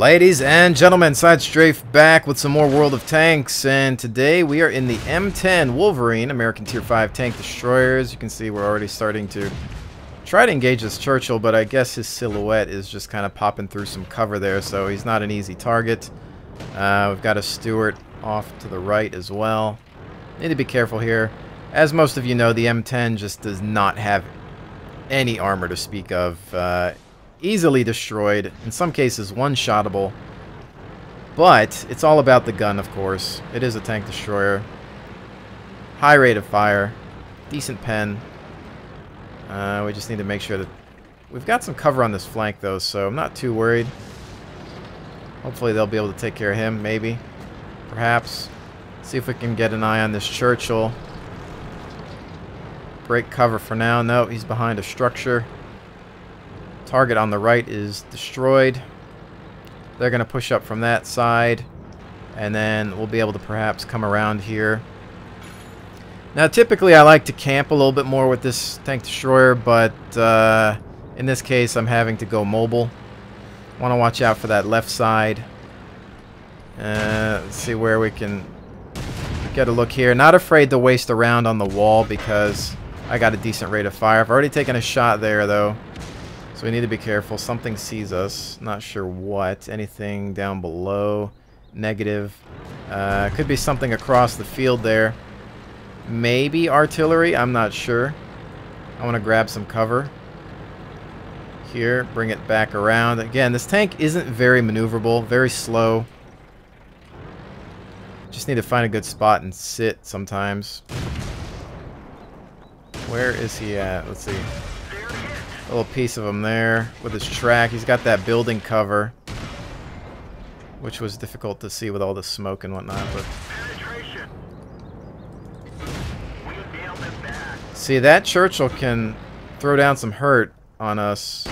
Ladies and gentlemen, Side Strafe back with some more World of Tanks, and today we are in the M10 Wolverine, American Tier 5 tank destroyer. As you can see, we're already starting to try to engage this Churchill, but I guess his silhouette is just kind of popping through some cover there, so he's not an easy target. We've got a Stuart off to the right as well. Need to be careful here. As most of you know, the M10 just does not have any armor to speak of. Easily destroyed, in some cases one-shottable, but it's all about the gun, of course. It is a tank destroyer. High rate of fire, decent pen. We just need to make sure that we've got some cover on this flank though, so I'm not too worried. Hopefully they'll be able to take care of him, maybe, perhaps. See if we can get an eye on this Churchill. Break cover for now. No, he's behind a structure. Target on the right is destroyed. They're going to push up from that side, and then we'll be able to perhaps come around here. Now, typically I like to camp a little bit more with this tank destroyer, but in this case I'm having to go mobile. Want to watch out for that left side. Let's see where we can get a look here. Not afraid to waste a round on the wall because I got a decent rate of fire. I've already taken a shot there though. So we need to be careful. Something sees us. Not sure what. Anything down below. Negative. Could be something across the field there. Maybe artillery. I'm not sure. I want to grab some cover. Here. Bring it back around. Again, this tank isn't very maneuverable. Very slow. Just need to find a good spot and sit sometimes. Where is he at? Let's see. A little piece of him there with his track. He's got that building cover, which was difficult to see with all the smoke and whatnot. But see, that Churchill can throw down some hurt on us.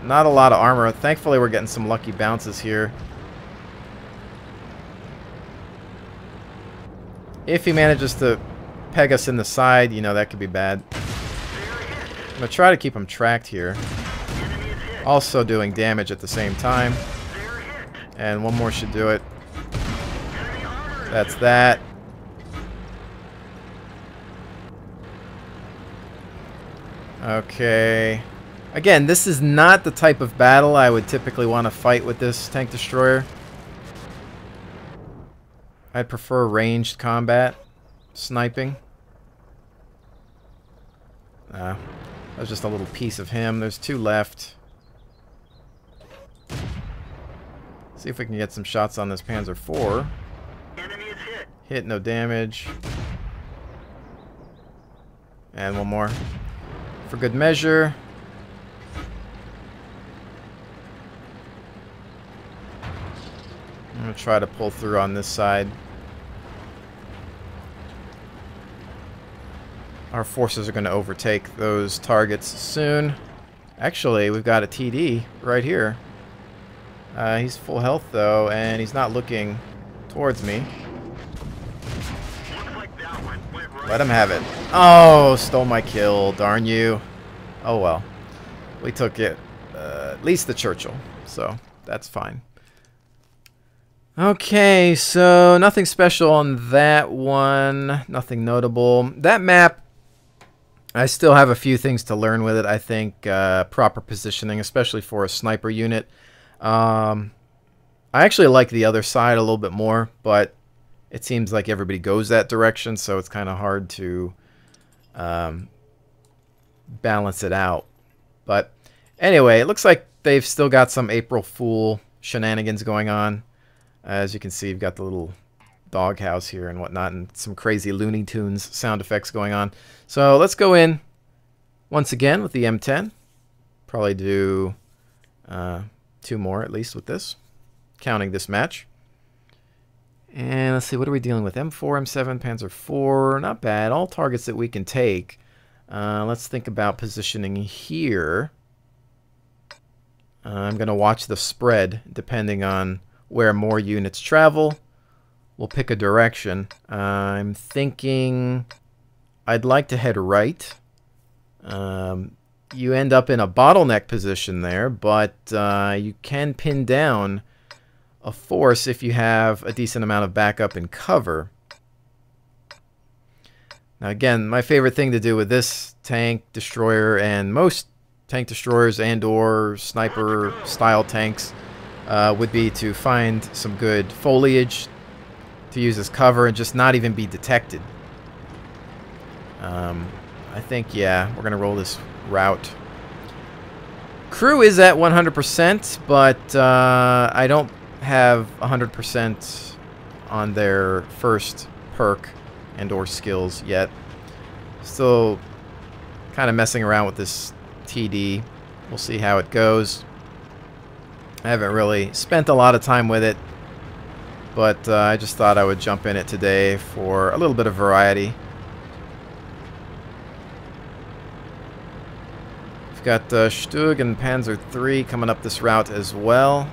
Not a lot of armor. Thankfully, we're getting some lucky bounces here. If he manages to peg us in the side, you know, that could be bad. I'm going to try to keep him tracked here. Also doing damage at the same time. And one more should do it. That's that. Okay. Again, this is not the type of battle I would typically want to fight with this tank destroyer. I'd prefer ranged combat. Sniping. That was just a little piece of him. There's two left. See if we can get some shots on this Panzer IV. Hit, no damage. And one more. For good measure. I'm going to try to pull through on this side. Our forces are going to overtake those targets soon. Actually, we've got a TD right here. He's full health, though, and he's not looking towards me. Let him have it. Oh, stole my kill. Darn you. Oh, well. We took it. At least the Churchill, so that's fine. Okay, so nothing special on that one. Nothing notable. That map, I still have a few things to learn with it. I think proper positioning, especially for a sniper unit. I actually like the other side a little bit more, but it seems like everybody goes that direction, so it's kind of hard to balance it out. But anyway, it looks like they've still got some April Fool shenanigans going on. As you can see, you've got the little doghouse here and whatnot, and some crazy Looney Tunes sound effects going on. So let's go in once again with the M10. Probably do 2 more at least with this, counting this match. And let's see, what are we dealing with? M4, M7, Panzer IV, not bad. All targets that we can take. Let's think about positioning here. I'm going to watch the spread depending on where more units travel. We'll pick a direction. I'm thinking I'd like to head right. You end up in a bottleneck position there, but you can pin down a force if you have a decent amount of backup and cover. Now again, my favorite thing to do with this tank destroyer and most tank destroyers and or sniper style tanks would be to find some good foliage to use as cover and just not even be detected. I think, yeah, we're going to roll this route. Crew is at 100%, but I don't have 100% on their first perk and or skills yet. Still kind of messing around with this TD. We'll see how it goes. I haven't really spent a lot of time with it, but I just thought I would jump in it today for a little bit of variety. We've got Stug and Panzer III coming up this route as well.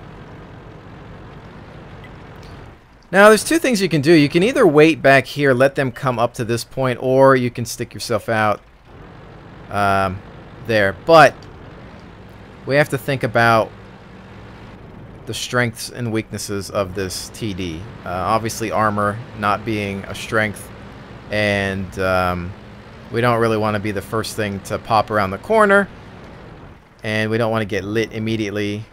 Now, there's two things you can do. You can either wait back here, let them come up to this point, or you can stick yourself out there. But we have to think about the strengths and weaknesses of this TD. Obviously, armor not being a strength, and we don't really want to be the first thing to pop around the corner, and we don't want to get lit immediately.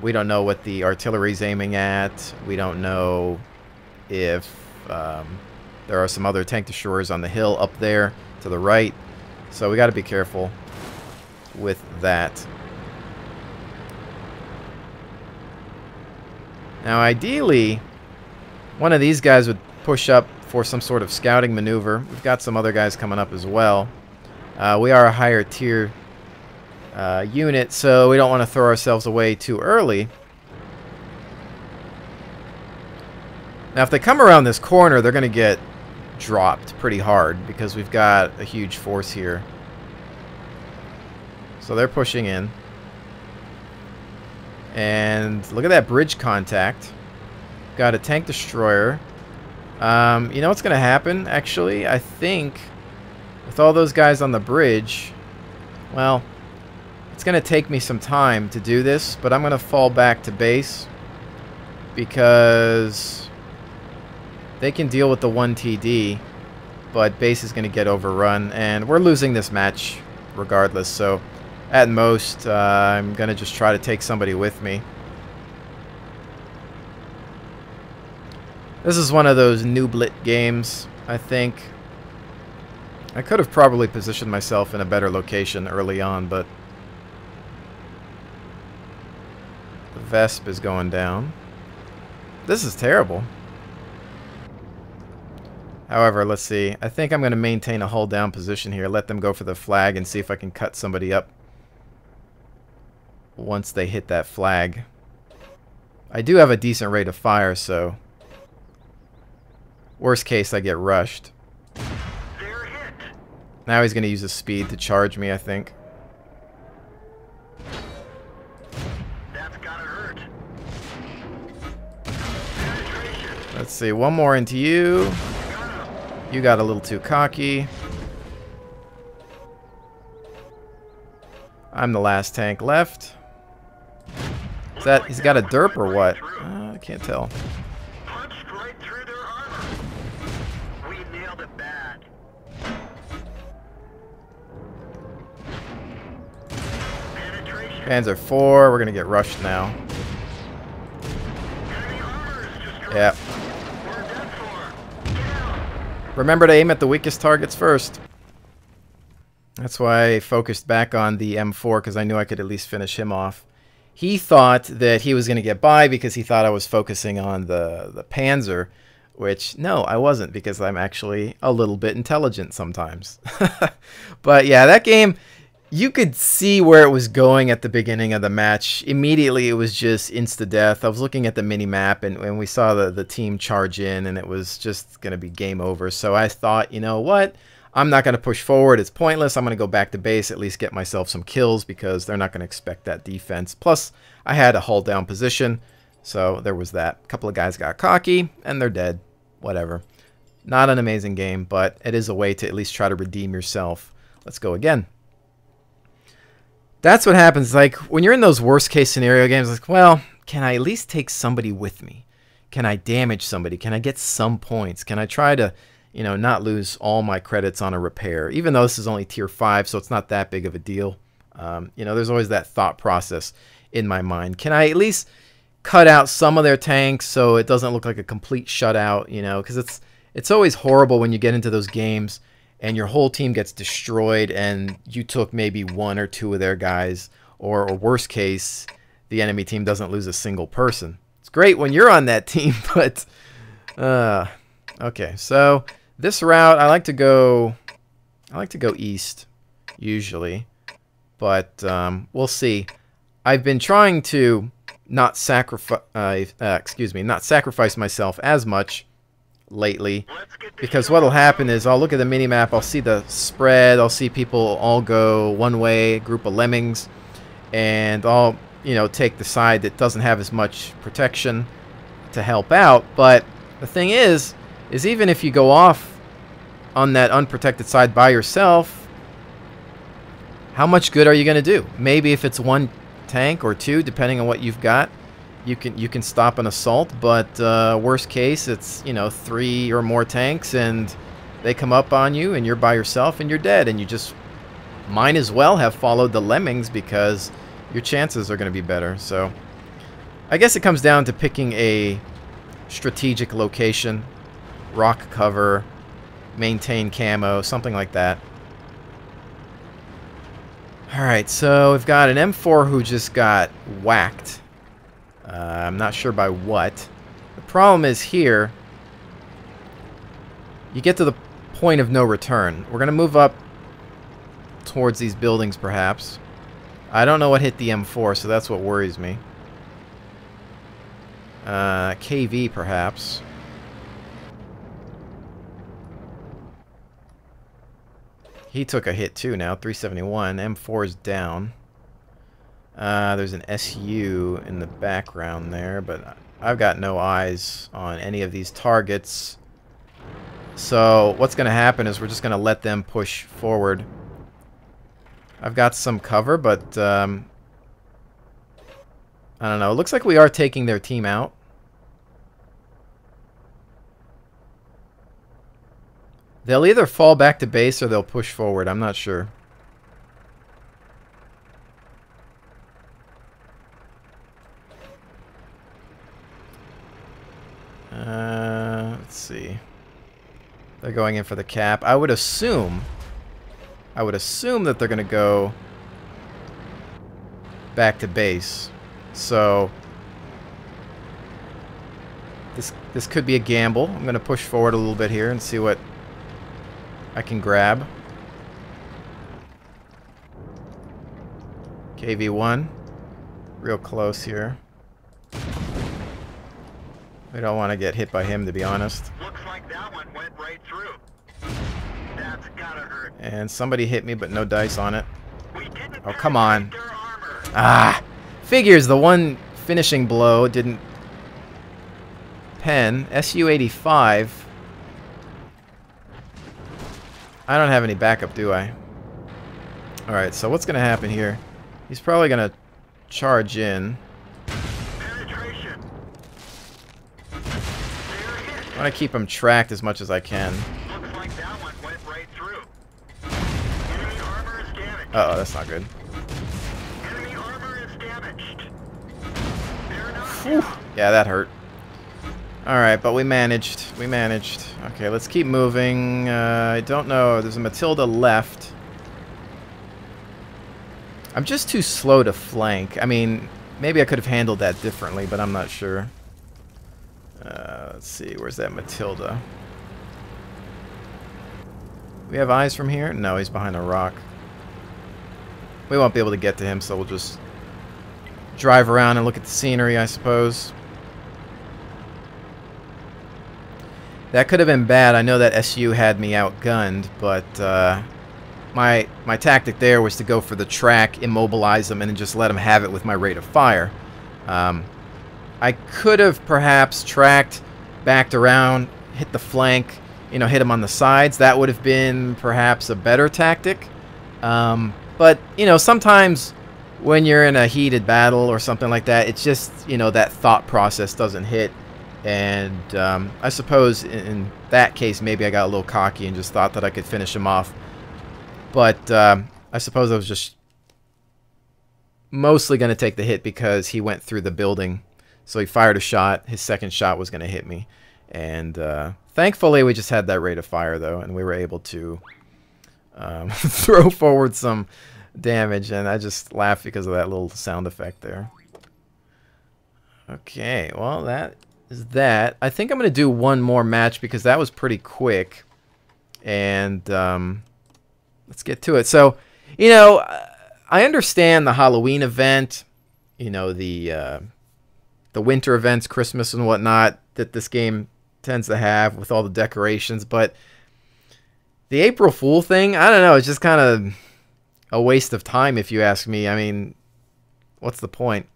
We don't know what the artillery's aiming at. We don't know if there are some other tank destroyers on the hill up there to the right. So we got to be careful with that. Now ideally, one of these guys would push up for some sort of scouting maneuver. We've got some other guys coming up as well. We are a higher tier unit, so we don't want to throw ourselves away too early. Now if they come around this corner, they're going to get dropped pretty hard because we've got a huge force here. So they're pushing in. And look at that bridge contact. Got a tank destroyer. You know what's going to happen, actually? I think with all those guys on the bridge, well, it's going to take me some time to do this, but I'm going to fall back to base because they can deal with the 1 TD, but base is going to get overrun, and we're losing this match regardless, so at most, I'm going to just try to take somebody with me. This is one of those nooblet games, I think. I could have probably positioned myself in a better location early on, but the Vesp is going down. This is terrible. However, let's see. I think I'm going to maintain a hold down position here. Let them go for the flag and see if I can cut somebody up once they hit that flag. I do have a decent rate of fire, so worst case I get rushed. Now he's going to use his speed to charge me, I think. That's gotta hurt. Let's see, one more into you. You got a little too cocky. I'm the last tank left. Is that, he's got a derp or what? I can't tell. Punched right through their armor. We nailed it bad. Panzer IV, we're gonna get rushed now. Yeah. Remember to aim at the weakest targets first. That's why I focused back on the M4, because I knew I could at least finish him off. He thought that he was going to get by because he thought I was focusing on the Panzer, which, no, I wasn't, because I'm actually a little bit intelligent sometimes. But yeah, that game, you could see where it was going at the beginning of the match. Immediately, it was just insta-death. I was looking at the mini-map, and we saw the team charge in, and it was just going to be game over. So I thought, you know what? I'm not going to push forward. It's pointless. I'm going to go back to base, at least get myself some kills, because they're not going to expect that defense. Plus, I had a hold down position, so there was that. A couple of guys got cocky, and they're dead. Whatever. Not an amazing game, but it is a way to at least try to redeem yourself. Let's go again. That's what happens. Like, when you're in those worst case scenario games, like, well, can I at least take somebody with me? Can I damage somebody? Can I get some points? Can I try to, you know, not lose all my credits on a repair? Even though this is only tier 5, so it's not that big of a deal. You know, there's always that thought process in my mind. Can I at least cut out some of their tanks so it doesn't look like a complete shutout, you know? Because it's always horrible when you get into those games and your whole team gets destroyed and you took maybe 1 or 2 of their guys, or worst case, the enemy team doesn't lose a single person. It's great when you're on that team, but okay. So this route, I like to go east usually, but we'll see. I've been trying to not sacrifice myself as much lately, because what'll happen is I'll look at the mini map, I'll see the spread, I'll see people all go one way, group of lemmings, and I'll, you know, take the side that doesn't have as much protection to help out. But the thing is even if you go off on that unprotected side by yourself, how much good are you going to do? Maybe if it's 1 tank or 2, depending on what you've got, you can stop an assault. But worst case, it's, you know, 3 or more tanks and they come up on you and you're by yourself and you're dead, and you just might as well have followed the lemmings because your chances are going to be better. So I guess it comes down to picking a strategic location, rock cover, maintain camo, something like that. Alright, so we've got an M4 who just got whacked. I'm not sure by what. The problem is here, you get to the point of no return. We're going to move up towards these buildings perhaps. I don't know what hit the M4, so that's what worries me. KV perhaps. He took a hit too now, 371. M4 is down. There's an SU in the background there, but I've got no eyes on any of these targets. So what's going to happen is we're just going to let them push forward. I've got some cover, but I don't know. It looks like we are taking their team out. They'll either fall back to base or they'll push forward. I'm not sure. Let's see. They're going in for the cap. I would assume that they're going to go back to base. So this could be a gamble. I'm going to push forward a little bit here and see what I can grab. KV1. Real close here. We don't want to get hit by him, to be honest. Looks like that one went right through. That's gotta hurt. And somebody hit me, but no dice on it. Oh, come on. Ah! Figures the one finishing blow didn't pen. SU-85. I don't have any backup, do I? Alright, so what's going to happen here? He's probably going to charge in. Penetration. I want to keep him tracked as much as I can. Looks like that one went right through. Enemy armor is damaged. Uh-oh, that's not good. Enemy armor is damaged. They're not Whew. Yeah, that hurt. Alright, but we managed. We managed. Okay, let's keep moving. I don't know. There's a Matilda left. I'm just too slow to flank. I mean, maybe I could have handled that differently, but I'm not sure. Let's see. Where's that Matilda? We have eyes from here? No, he's behind a rock. We won't be able to get to him, so we'll just drive around and look at the scenery, I suppose. That could have been bad. I know that SU had me outgunned, but my tactic there was to go for the track, immobilize them, and then just let them have it with my rate of fire. I could have perhaps tracked, backed around, hit the flank, you know, hit them on the sides. That would have been perhaps a better tactic. But, you know, sometimes when you're in a heated battle or something like that, it's just, you know, that thought process doesn't hit. And I suppose in that case, maybe I got a little cocky and just thought that I could finish him off. But I suppose I was just mostly going to take the hit because he went through the building. So he fired a shot. His second shot was going to hit me. And thankfully, we just had that rate of fire, though, and we were able to throw forward some damage. And I just laughed because of that little sound effect there. Okay, well, that is that. I think I'm going to do one more match because that was pretty quick. And let's get to it. So, you know, I understand the Halloween event, you know, the winter events, Christmas and whatnot, that this game tends to have with all the decorations, but the April Fool thing, I don't know, it's just kind of a waste of time if you ask me. I mean, what's the point?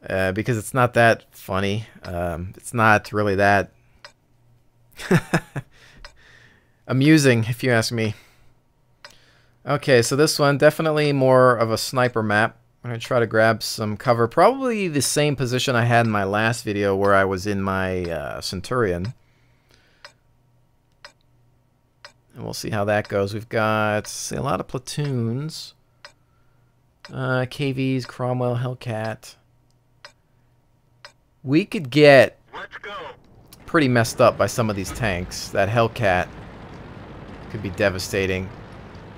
Because it's not that funny. It's not really that amusing, if you ask me. Okay, so this one, definitely more of a sniper map. I'm going to try to grab some cover. Probably the same position I had in my last video where I was in my Centurion. And we'll see how that goes. We've got, see, a lot of platoons. KVs, Cromwell, Hellcat. We could get pretty messed up by some of these tanks. That Hellcat could be devastating.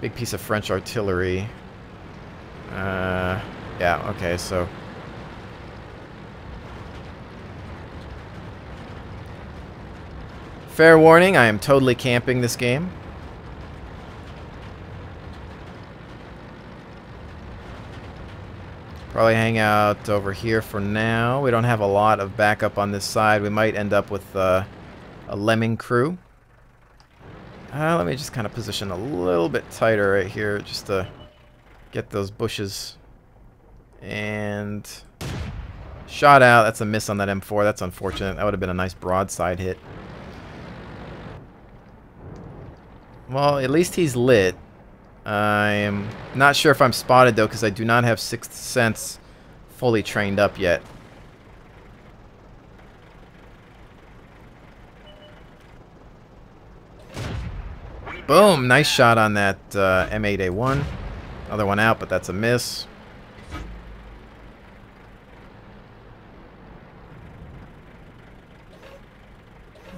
Big piece of French artillery. Yeah, okay, so fair warning, I am totally camping this game. Probably hang out over here for now. We don't have a lot of backup on this side. We might end up with a lemming crew. Let me just kind of position a little bit tighter right here just to get those bushes. And shot out. That's a miss on that M4. That's unfortunate. That would have been a nice broadside hit. Well, at least he's lit. I am not sure if I'm spotted, though, because I do not have Sixth Sense fully trained up yet. Boom! Nice shot on that M8A1. Another one out, but that's a miss.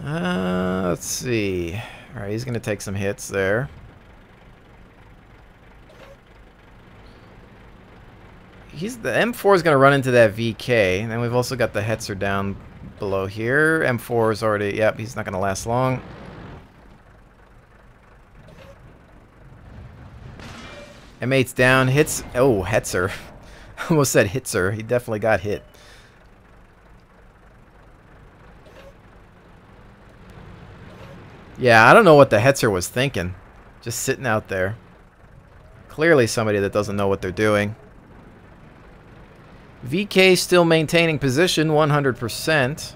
Let's see. Alright, he's going to take some hits there. The M4 is going to run into that VK. And then we've also got the Hetzer down below here. M4 is already... Yep, he's not going to last long. M8's down. Hits... Oh, Hetzer. Almost said Hitzer. He definitely got hit. Yeah, I don't know what the Hetzer was thinking. Just sitting out there. Clearly somebody that doesn't know what they're doing. VK still maintaining position 100%.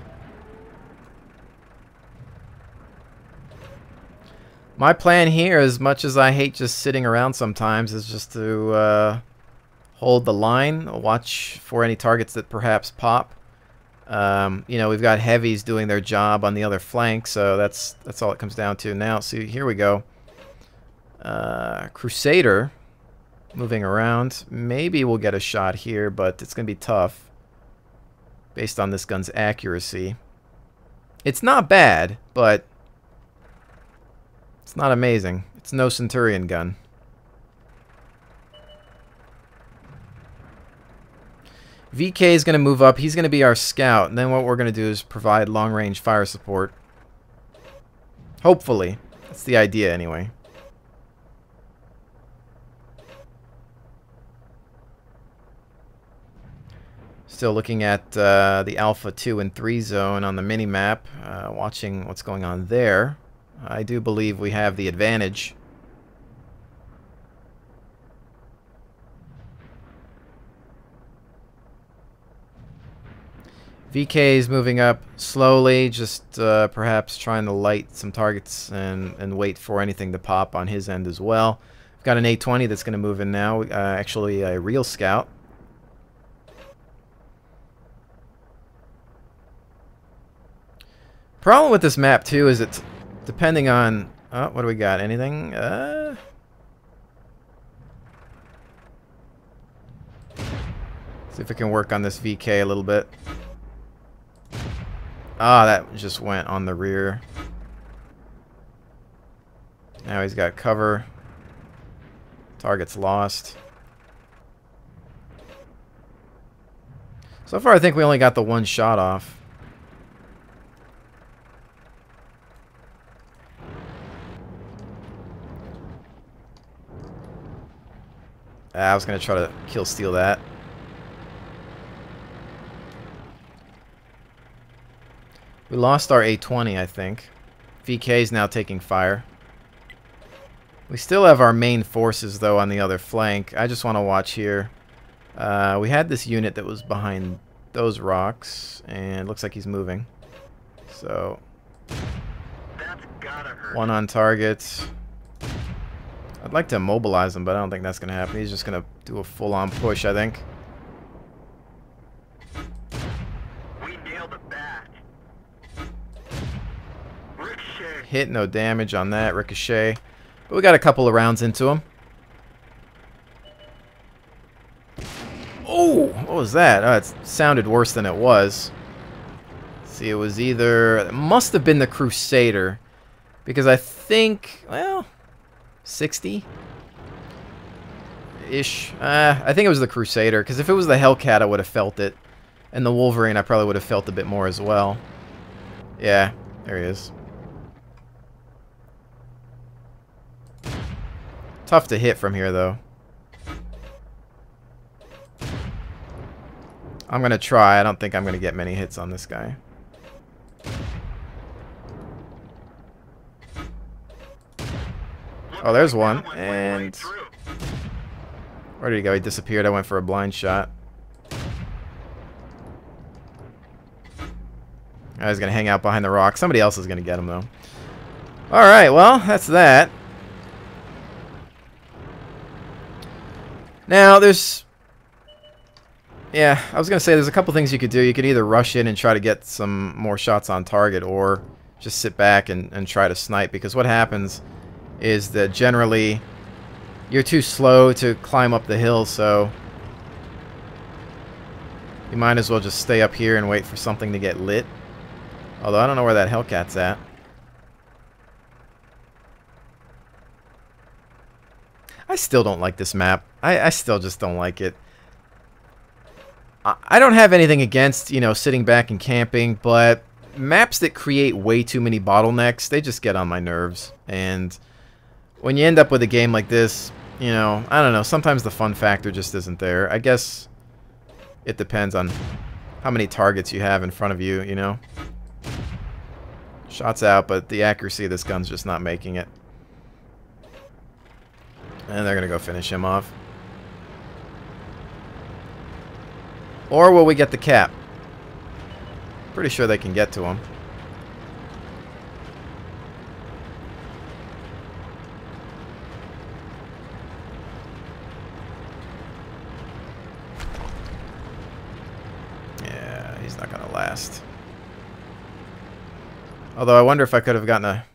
My plan here, as much as I hate just sitting around sometimes, is just to hold the line, watch for any targets that perhaps pop. You know, we've got heavies doing their job on the other flank, so that's all it comes down to now. See, here we go. Crusader moving around. Maybe we'll get a shot here, but it's going to be tough based on this gun's accuracy. It's not bad, but it's not amazing. It's no Centurion gun. VK is going to move up. He's going to be our scout. And then what we're going to do is provide long-range fire support. Hopefully. That's the idea anyway. Still looking at the Alpha 2 and 3 zone on the mini-map. Watching what's going on there. I do believe we have the advantage. VK is moving up slowly, just perhaps trying to light some targets and wait for anything to pop on his end as well. We've got an A-20 that's going to move in now. Actually, a real scout. Problem with this map, too, is it's depending on... Oh, what do we got? Anything? See if we can work on this VK a little bit. Ah, that just went on the rear. Now he's got cover. Target's lost. So far, I think we only got the one shot off. I was going to try to kill steal that. We lost our A-20, I think. VK is now taking fire. We still have our main forces, though, on the other flank. I just want to watch here. We had this unit that was behind those rocks, and it looks like he's moving. So, That's gotta hurt. one on target. I'd like to immobilize him, but I don't think that's going to happen. He's just going to do a full-on push, I think. We nailed it back. Ricochet. Hit, no damage on that. Ricochet. But we got a couple of rounds into him. Oh, what was that? Oh, it sounded worse than it was. Let's see, it was either... It must have been the Crusader. Because I think... Well... 60-ish. I think it was the Crusader, because if it was the Hellcat, I would have felt it. And the Wolverine, I probably would have felt a bit more as well. Yeah, there he is. Tough to hit from here, though. I'm going to try. I don't think I'm going to get many hits on this guy. Oh, there's one. And where did he go? He disappeared. I went for a blind shot. I was going to hang out behind the rock. Somebody else is going to get him, though. Alright, well, that's that. Now, there's... Yeah, I was going to say there's a couple things you could do. You could either rush in and try to get some more shots on target, or just sit back and try to snipe. Because what happens is that generally you're too slow to climb up the hill, so you might as well just stay up here and wait for something to get lit. Although I don't know where that Hellcat's at. I still don't like this map. I still just don't like it. I don't have anything against, you know, sitting back and camping, but maps that create way too many bottlenecks, they just get on my nerves. And when you end up with a game like this, you know, I don't know, sometimes the fun factor just isn't there. I guess it depends on how many targets you have in front of you, you know. Shots out, but the accuracy of this gun's just not making it. And they're going to go finish him off. Or will we get the cap? Pretty sure they can get to him. Yeah, he's not going to last. Although I wonder if I could have gotten a...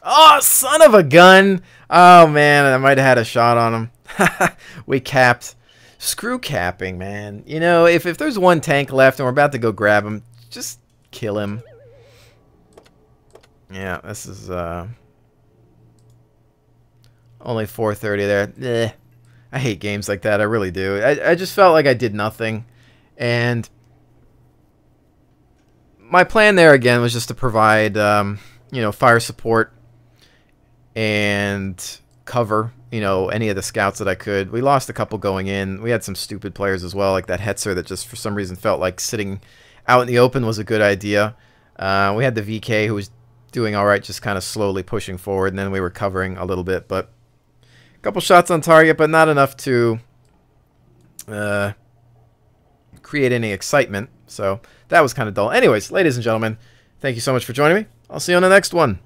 Oh, son of a gun! Oh, man, I might have had a shot on him. We capped. Screw capping, man. You know, if there's one tank left and we're about to go grab him, just kill him. Yeah, this is only 4:30 there. I hate games like that. I really do. I just felt like I did nothing. And my plan there, again, was just to provide, you know, fire support and cover, you know, any of the scouts that I could. We lost a couple going in. We had some stupid players as well, like that Hetzer that just for some reason felt like sitting out in the open was a good idea. We had the VK who was doing all right, just kind of slowly pushing forward, and then we were covering a little bit. But a couple shots on target, but not enough to create any excitement. So that was kind of dull. Anyways, ladies and gentlemen, thank you so much for joining me. I'll see you on the next one.